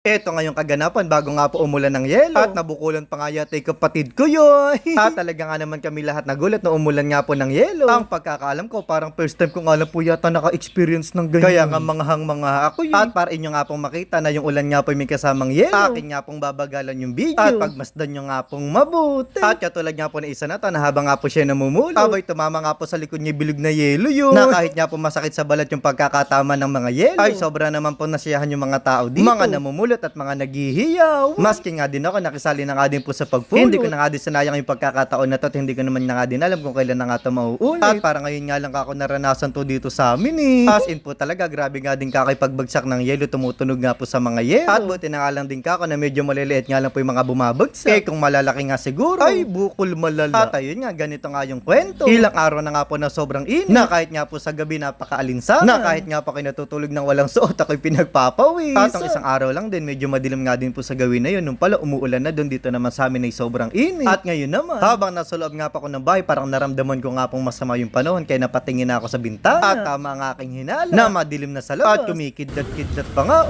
Eto ngayong kaganapan bago nga po umulan ng yelo at nabukulan pa nga yata yung kapatid ko yun. At talaga nga naman kami lahat nagulat na umulan nga po ng yelo. Ang pagkakaalam ko parang first time ko nga lang po yata naka-experience ng ganyan. Kaya nga mga ako yun. At para inyo nga pong makita na yung ulan nga po may kasamang yelo, akin nga pong babagalan yung video at pagmasdan nyo nga pong mabuti. At katulad nga po na isa na to na habang nga po siya namumulot, abay tumama nga po sa likod niya bilog na yelo yun. Na kahit nga po masakit sa balat yung pagkakatama ng mga yelo, ay sobra naman po nasiyahan yung mga tao dito. Mga namumulot at mga naghihiyaw. Maski nga din ako, nakisali na nga din po sa pagpulot. Hindi ko na nga din sinayang yung pagkakataon na to at hindi ko naman na nga din alam kung kailan na nga ito mauulit. At para ngayon nga lang ako naranasan to dito sa amin eh. As in po talaga, grabe nga din pagbagsak ng yelo, tumutunog nga po sa mga yelo. At buti na nga lang din kako na medyo maliliit nga lang po yung mga bumabagsak. Eh kung malalaki nga siguro, ay bukol malala. At ayun nga, ganito nga yung kwento. Ilang araw na nga po na sobrang init, na kahit nga po sa gabi napakaalinsangan, na kahit nga po kinatutulog ng walang suot ako'y pinagpapawis. At ang isang araw lang din, medyo madilim nga din po sa gawin na yun. Nung pala umuulan na doon, dito naman sa amin ay sobrang init. At ngayon naman, habang nasa loob nga pa ako ng bahay, parang naramdaman ko nga pong masama yung panahon, kaya napatingin na ako sa bintana. At tama ang aking hinala na madilim na sa labas. At kumikidlat-kidlat pa nga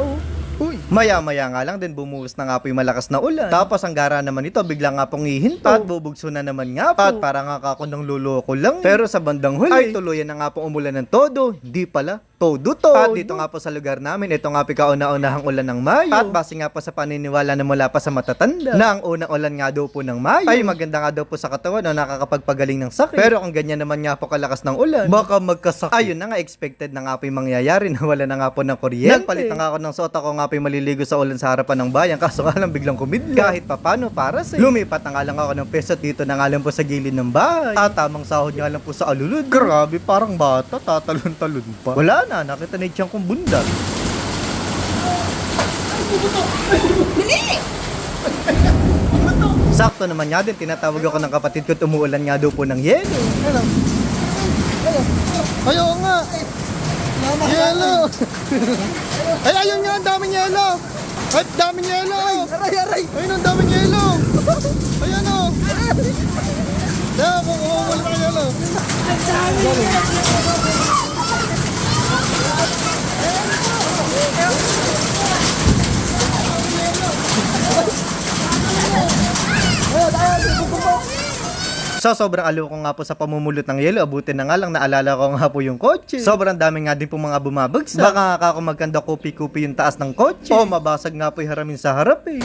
Uy, maya-maya nga lang din bumuhos na nga po yung malakas na ulan. Tapos ang gara naman ito, bigla nga pong hihinto. At bubugso na naman nga po. At parang nga ako ng luloko lang. Pero sa bandang huli, ay tuluyan na nga pong umulan ng todo. Di pala, todo. At dito nga po sa lugar namin, ito nga po kauna-unahang ulan ng Mayo. At base nga po sa paniniwala na mula pa sa matatanda, na ang unang ulan nga daw po ng Mayo ay maganda nga daw po sa katawan o nakakapagpagaling ng sakit. Pero kung ganyan naman nga po kalakas ng ulan, baka magkasakit. Ayun na nga, expected na nga po yung mangyayari na wala na nga po ng kuryente. Nagpalit na nga ako ng suot, ako nga po yung maliligo sa ulan sa harapan ng bayan. Kaso nga lang biglang kumidla. Kahit papano para sa lumipat na nga lang ako ng peso dito na nga lang po sa gilid ng bahay. At tamang sahod nga lang po sa alulod. Grabe, parang bata, tatalon-talon pa. Wala na, nakita na yung kong bundag. Sakto naman nga din, tinatawag ako ng kapatid ko, umuulan nga daw po ng yelo. Ayaw nga. Yelo. Ay, ayun nga, ang daming yelo. Ay, daming yelo. Aray! Ayun, ang daming yelo. Ayan o. Kaya, kung umuulit ang yelo. So sobrang aliw ko nga po sa pamumulot ng yelo, abutin na nga lang naalala ko nga po yung kotse. Sobrang dami nga din po mga bumabagsak. Baka ako magkanda kupi-kupi yung taas ng kotse. O mabasag nga po yung haramin sa harap eh.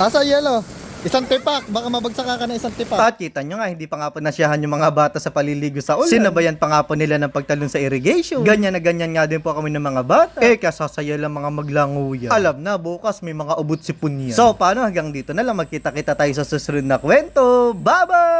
Asa yelo? Isang tipak. Baka mabagsak ka ng isang tipak. At kita nyo nga, hindi pa nga po nasyahan yung mga bata sa paliligo sa ulan. Sinabayan pa nga po nila ng pagtalon sa irrigation. Ganyan na ganyan nga din po kami ng mga bata. Eh, kasasaya lang mga maglanguya. Alam na, bukas may mga ubot sipon yan. So, paano hanggang dito na lang magkita-kita tayo sa susunod na kwento. Bye-bye!